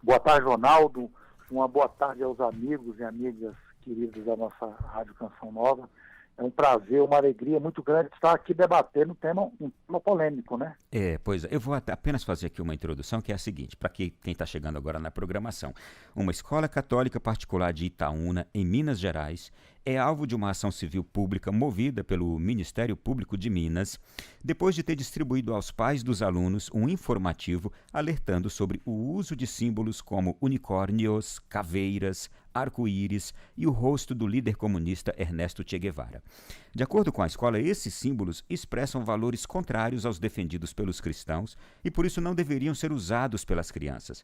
Boa tarde, Ronaldo. Uma boa tarde aos amigos e amigas queridos da nossa Rádio Canção Nova. É um prazer, uma alegria muito grande estar aqui debatendo um tema polêmico, né? Pois é, eu vou apenas fazer aqui uma introdução que é a seguinte, para quem está chegando agora na programação. Uma escola católica particular de Itaúna, em Minas Gerais, é alvo de uma ação civil pública movida pelo Ministério Público de Minas, depois de ter distribuído aos pais dos alunos um informativo alertando sobre o uso de símbolos como unicórnios, caveiras, arco-íris e o rosto do líder comunista Ernesto Che Guevara. De acordo com a escola, esses símbolos expressam valores contrários aos defendidos pelos cristãos e por isso não deveriam ser usados pelas crianças.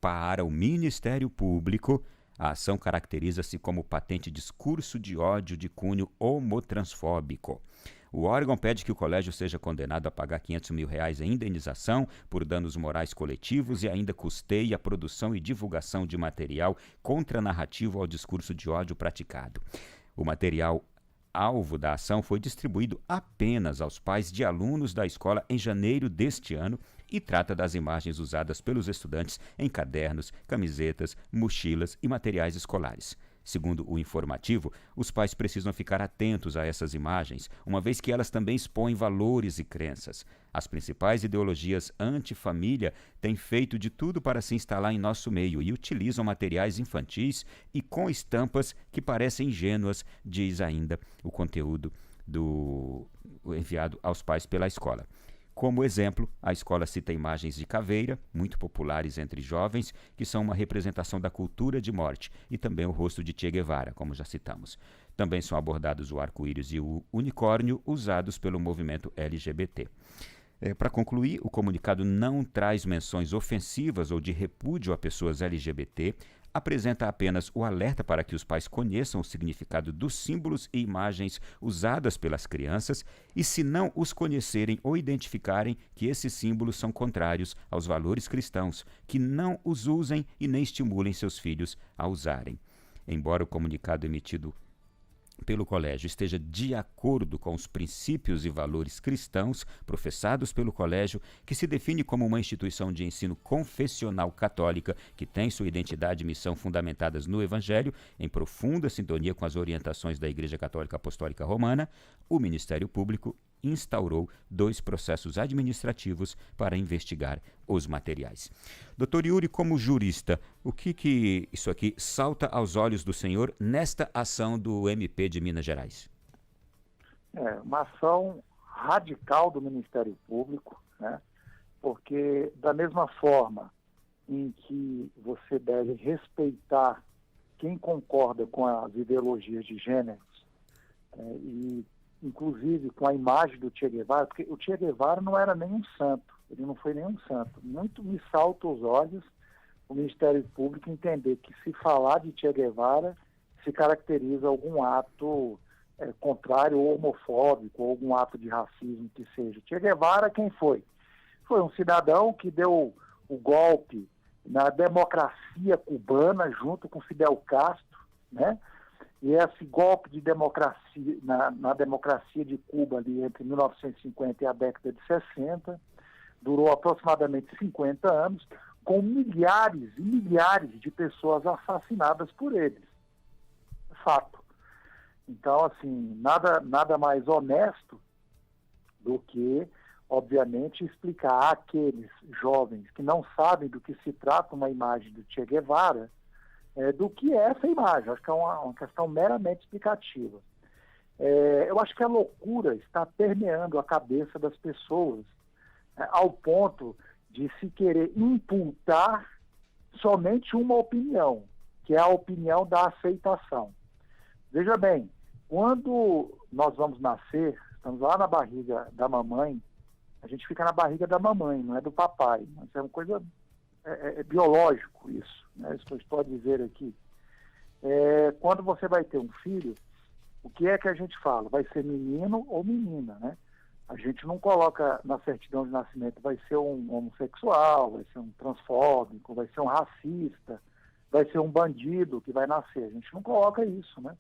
Para o Ministério Público, a ação caracteriza-se como patente discurso de ódio de cunho homotransfóbico. O órgão pede que o colégio seja condenado a pagar R$500 mil em indenização por danos morais coletivos e ainda custeie a produção e divulgação de material contranarrativo ao discurso de ódio praticado. O material alvo da ação foi distribuído apenas aos pais de alunos da escola em janeiro deste ano e trata das imagens usadas pelos estudantes em cadernos, camisetas, mochilas e materiais escolares. Segundo o informativo, os pais precisam ficar atentos a essas imagens, uma vez que elas também expõem valores e crenças. As principais ideologias anti-família têm feito de tudo para se instalar em nosso meio e utilizam materiais infantis e com estampas que parecem ingênuas, diz ainda o conteúdo enviado aos pais pela escola. Como exemplo, a escola cita imagens de caveira, muito populares entre jovens, que são uma representação da cultura de morte, e também o rosto de Che Guevara, como já citamos. Também são abordados o arco-íris e o unicórnio, usados pelo movimento LGBT. Para concluir, o comunicado não traz menções ofensivas ou de repúdio a pessoas LGBT, apresenta apenas o alerta para que os pais conheçam o significado dos símbolos e imagens usadas pelas crianças e, se não os conhecerem ou identificarem que esses símbolos são contrários aos valores cristãos, que não os usem e nem estimulem seus filhos a usarem. Embora o comunicado emitido pelo colégio esteja de acordo com os princípios e valores cristãos professados pelo colégio, que se define como uma instituição de ensino confessional católica que tem sua identidade e missão fundamentadas no Evangelho, em profunda sintonia com as orientações da Igreja Católica Apostólica Romana, o Ministério Público instaurou 2 processos administrativos para investigar os materiais. Dr. Yuri, como jurista, o que isso aqui salta aos olhos do senhor nesta ação do MP de Minas Gerais? Uma ação radical do Ministério Público, né? Porque da mesma forma em que você deve respeitar quem concorda com as ideologias de gêneros e inclusive com a imagem do Che Guevara, porque o Che Guevara não era nenhum santo, ele não foi nenhum santo. Muito me salta aos olhos o Ministério Público entender que se falar de Che Guevara se caracteriza algum ato contrário ou homofóbico, ou algum ato de racismo que seja. Che Guevara quem foi? Foi um cidadão que deu o golpe na democracia cubana junto com Fidel Castro, né? E esse golpe de democracia, na democracia de Cuba ali entre 1950 e a década de 60, durou aproximadamente 50 anos, com milhares e milhares de pessoas assassinadas por eles. Fato. Então, assim, nada mais honesto do que, obviamente, explicar àqueles jovens que não sabem do que se trata uma imagem do Che Guevara, do que é essa imagem. Acho que é uma questão meramente explicativa. Eu acho que a loucura está permeando a cabeça das pessoas, ao ponto de se querer imputar somente uma opinião, que é a opinião da aceitação. Veja bem, quando nós vamos nascer, estamos lá na barriga da mamãe, a gente fica na barriga da mamãe, não é do papai. Mas é uma coisa... É biológico isso, né? Isso que eu estou a dizer aqui. Quando você vai ter um filho, o que é que a gente fala? Vai ser menino ou menina, né? A gente não coloca na certidão de nascimento, vai ser um homossexual, vai ser um transfóbico, vai ser um racista, vai ser um bandido que vai nascer. A gente não coloca isso, né?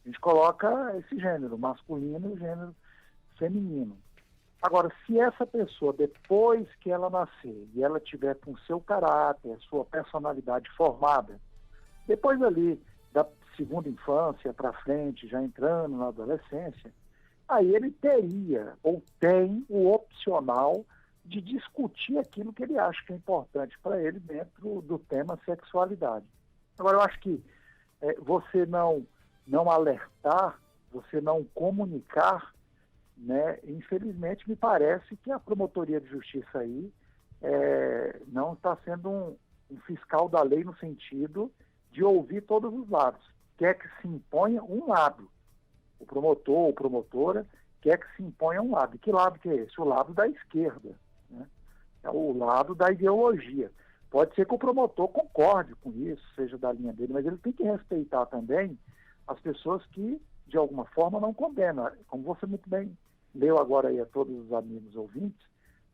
A gente coloca esse gênero masculino e o gênero feminino. Agora, se essa pessoa, depois que ela nascer, e ela tiver com seu caráter, sua personalidade formada, depois ali da segunda infância para frente, já entrando na adolescência, aí ele teria ou tem o opcional de discutir aquilo que ele acha que é importante para ele dentro do tema sexualidade. Agora, eu acho que você não alertar, você não comunicar, né, infelizmente me parece que a promotoria de justiça aí não está sendo um fiscal da lei no sentido de ouvir todos os lados. Quer que se imponha um lado. O promotor ou promotora quer que se imponha um lado. E que lado que é esse? O lado da esquerda, né? É o lado da ideologia. Pode ser que o promotor concorde com isso, seja da linha dele, mas ele tem que respeitar também as pessoas que, de alguma forma, não condenam. Como você muito bem leu agora aí a todos os amigos ouvintes,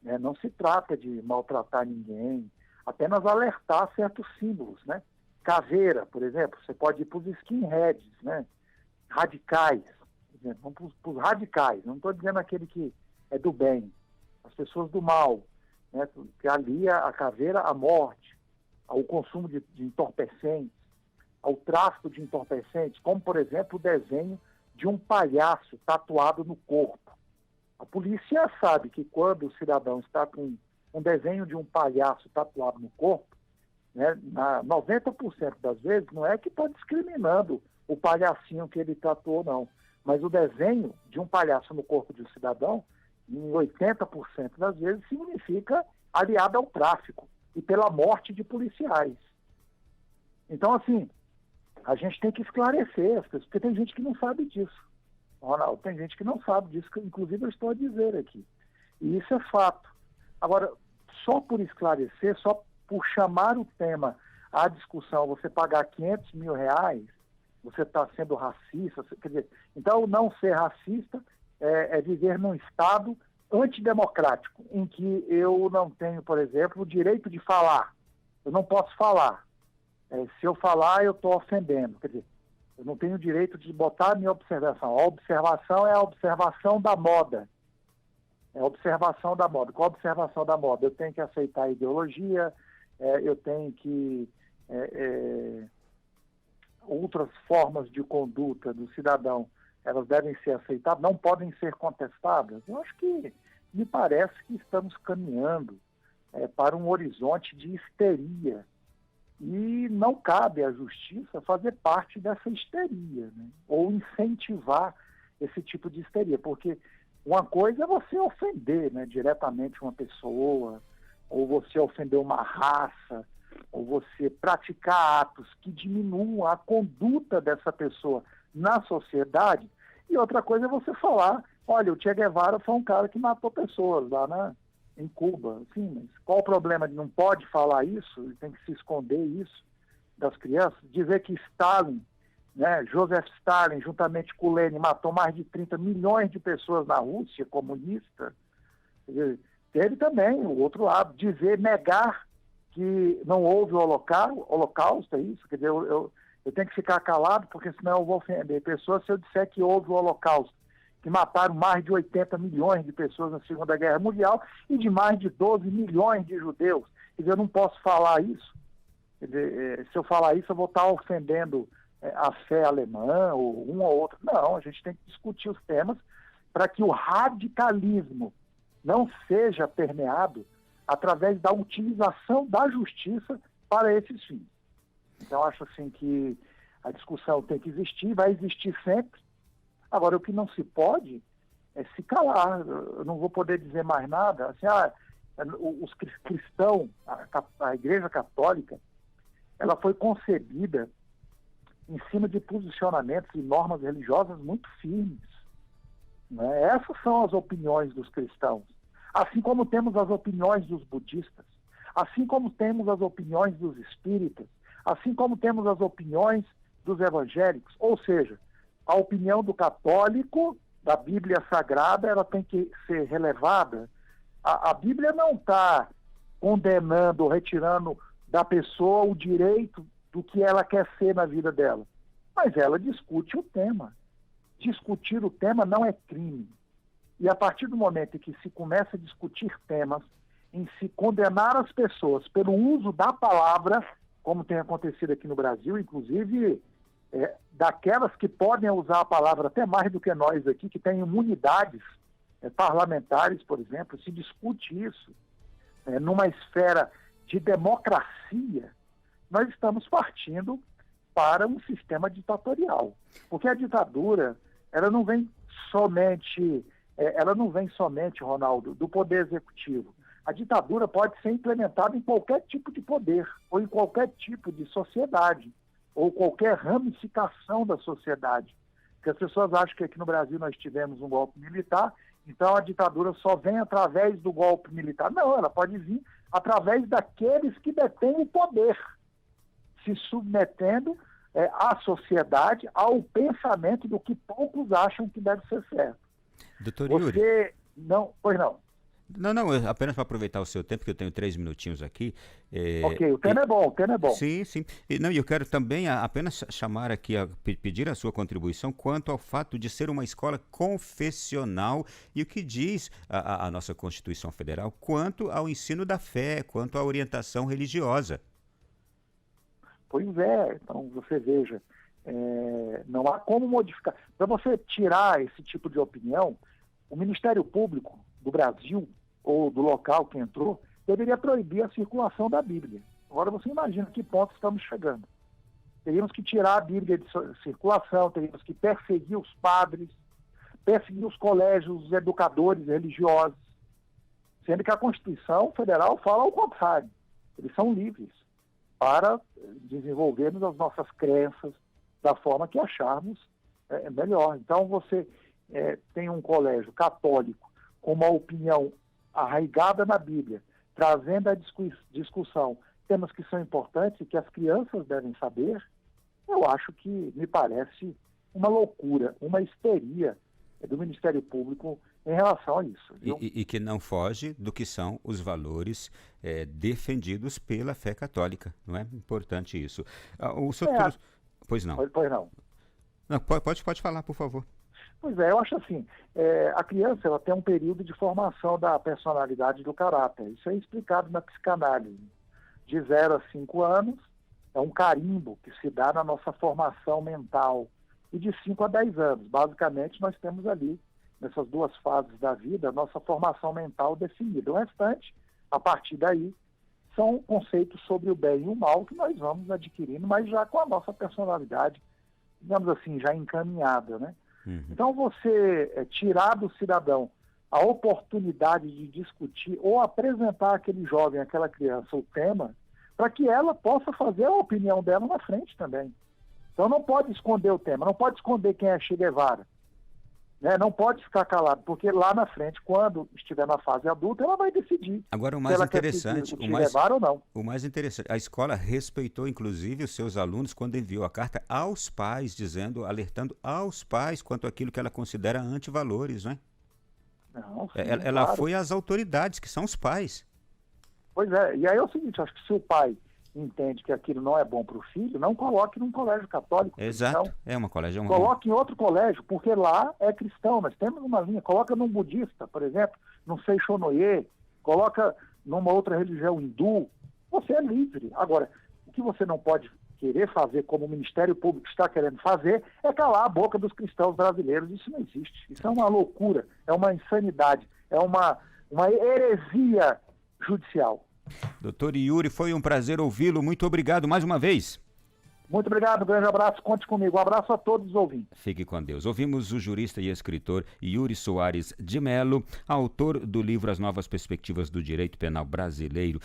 né, não se trata de maltratar ninguém, apenas alertar certos símbolos, né? Caveira, por exemplo, você pode ir para os skinheads, né? Radicais, por exemplo, vamos para os radicais, não estou dizendo aquele que é do bem, as pessoas do mal, né? Que alia a caveira à morte, ao consumo de entorpecentes, ao tráfico de entorpecentes, como, por exemplo, o desenho de um palhaço tatuado no corpo. A polícia sabe que quando o cidadão está com um desenho de um palhaço tatuado no corpo, né, 90% das vezes não é que está discriminando o palhacinho que ele tatuou, não. Mas o desenho de um palhaço no corpo de um cidadão, em 80% das vezes, significa aliado ao tráfico e pela morte de policiais. Então, assim, a gente tem que esclarecer as pessoas, porque tem gente que não sabe disso. Ronaldo, tem gente que não sabe disso, que inclusive eu estou a dizer aqui. E isso é fato. Agora, só por esclarecer, só por chamar o tema à discussão, você pagar R$500 mil, você está sendo racista. Quer dizer, então, não ser racista é viver num Estado antidemocrático, em que eu não tenho, por exemplo, o direito de falar. Eu não posso falar. Se eu falar, eu estou ofendendo. Quer dizer, eu não tenho o direito de botar a minha observação. A observação é a observação da moda. É a observação da moda. Qual a observação da moda? Eu tenho que aceitar a ideologia, eu tenho que... outras formas de conduta do cidadão, elas devem ser aceitadas, não podem ser contestadas. Eu acho que me parece que estamos caminhando para um horizonte de histeria. E não cabe à justiça fazer parte dessa histeria, né? Ou incentivar esse tipo de histeria, porque uma coisa é você ofender, né, diretamente uma pessoa, ou você ofender uma raça, ou você praticar atos que diminuam a conduta dessa pessoa na sociedade, e outra coisa é você falar, olha, o Che Guevara foi um cara que matou pessoas lá em Cuba. Sim, mas qual o problema? Não pode falar isso, tem que se esconder isso das crianças, dizer que Stalin, né, Joseph Stalin, juntamente com Lenin, matou mais de 30 milhões de pessoas na Rússia comunista. Teve também o outro lado, negar que não houve o holocausto, é isso? Quer dizer, eu tenho que ficar calado, porque senão eu vou ofender pessoas se eu disser que houve o holocausto, que mataram mais de 80 milhões de pessoas na Segunda Guerra Mundial e de mais de 12 milhões de judeus. Quer dizer, eu não posso falar isso. Quer dizer, se eu falar isso, eu vou estar ofendendo a fé alemã ou um ou outro. Não, a gente tem que discutir os temas para que o radicalismo não seja permeado através da utilização da justiça para esses fins. Então, acho assim que a discussão tem que existir, vai existir sempre. Agora, o que não se pode é se calar. Eu não vou poder dizer mais nada. Assim, os cristãos, a Igreja Católica, ela foi concebida em cima de posicionamentos e normas religiosas muito firmes, né? Essas são as opiniões dos cristãos. Assim como temos as opiniões dos budistas, assim como temos as opiniões dos espíritas, assim como temos as opiniões dos evangélicos. Ou seja, a opinião do católico, da Bíblia Sagrada, ela tem que ser relevada. A Bíblia não está condenando ou retirando da pessoa o direito do que ela quer ser na vida dela, mas ela discute o tema. Discutir o tema não é crime. E a partir do momento em que se começa a discutir temas, em se condenar as pessoas pelo uso da palavra, como tem acontecido aqui no Brasil, inclusive daquelas que podem usar a palavra até mais do que nós aqui, que têm imunidades parlamentares, por exemplo, se discute isso numa esfera de democracia, nós estamos partindo para um sistema ditatorial. Porque a ditadura, ela não vem somente, Ronaldo, do poder executivo. A ditadura pode ser implementada em qualquer tipo de poder, ou em qualquer tipo de sociedade, ou qualquer ramificação da sociedade. Porque as pessoas acham que aqui no Brasil nós tivemos um golpe militar, então a ditadura só vem através do golpe militar. Não, ela pode vir através daqueles que detêm o poder, se submetendo à sociedade, ao pensamento do que poucos acham que deve ser certo. Doutor Yuri. Você não... Pois não. Não, apenas para aproveitar o seu tempo, que eu tenho 3 minutinhos aqui. Ok, o tema é bom, Sim. E eu quero também apenas chamar aqui, pedir a sua contribuição quanto ao fato de ser uma escola confessional e o que diz a nossa Constituição Federal quanto ao ensino da fé, quanto à orientação religiosa. Pois é, então você veja, não há como modificar. Para você tirar esse tipo de opinião, o Ministério Público do Brasil, ou do local que entrou, deveria proibir a circulação da Bíblia. Agora você imagina que ponto estamos chegando. Teríamos que tirar a Bíblia de circulação, teríamos que perseguir os padres, perseguir os colégios, os educadores religiosos, sendo que a Constituição Federal fala ao contrário. Eles são livres para desenvolvermos as nossas crenças da forma que acharmos melhor. Então você tem um colégio católico com uma opinião arraigada na Bíblia, trazendo à discussão temas que são importantes e que as crianças devem saber, eu acho que me parece uma loucura, uma histeria do Ministério Público em relação a isso. E que não foge do que são os valores defendidos pela fé católica, não é importante isso. O senhor... Pois não. Pois não. Não, pode falar, por favor. Pois é, eu acho assim, a criança ela tem um período de formação da personalidade e do caráter. Isso é explicado na psicanálise. De 0 a 5 anos, é um carimbo que se dá na nossa formação mental. E de 5 a 10 anos, basicamente, nós temos ali, nessas duas fases da vida, a nossa formação mental definida. O restante, a partir daí, são conceitos sobre o bem e o mal que nós vamos adquirindo, mas já com a nossa personalidade, digamos assim, já encaminhada, né? Uhum. Então você tirar do cidadão a oportunidade de discutir ou apresentar àquele jovem, àquela criança, o tema, para que ela possa fazer a opinião dela na frente também. Então não pode esconder o tema, não pode esconder quem é Che Guevara, né? Não pode ficar calado, porque lá na frente, quando estiver na fase adulta, ela vai decidir. Agora o mais interessante, o Che Guevara ou não. O mais interessante, a escola respeitou inclusive os seus alunos quando enviou a carta aos pais, alertando aos pais quanto àquilo que ela considera antivalores, não é? Não, sim, ela claro. foi às autoridades, que são os pais. Pois é, e aí é o seguinte, acho que se o pai entende que aquilo não é bom para o filho, não coloque num colégio católico. Exato, cristão. Coloque em outro colégio, porque lá é cristão. Nós temos uma linha, coloca num budista, por exemplo, num Seixonoye, coloca numa outra religião hindu. Você é livre. Agora, o que você não pode querer fazer, como o Ministério Público está querendo fazer, é calar a boca dos cristãos brasileiros. Isso não existe. Isso é uma loucura, é uma insanidade, é uma heresia judicial. Doutor Yuri, foi um prazer ouvi-lo. Muito obrigado mais uma vez. Muito obrigado, um grande abraço, conte comigo. Um abraço a todos os ouvintes. Fique com Deus. Ouvimos o jurista e escritor Yuri Soares de Mello, autor do livro As Novas Perspectivas do Direito Penal Brasileiro.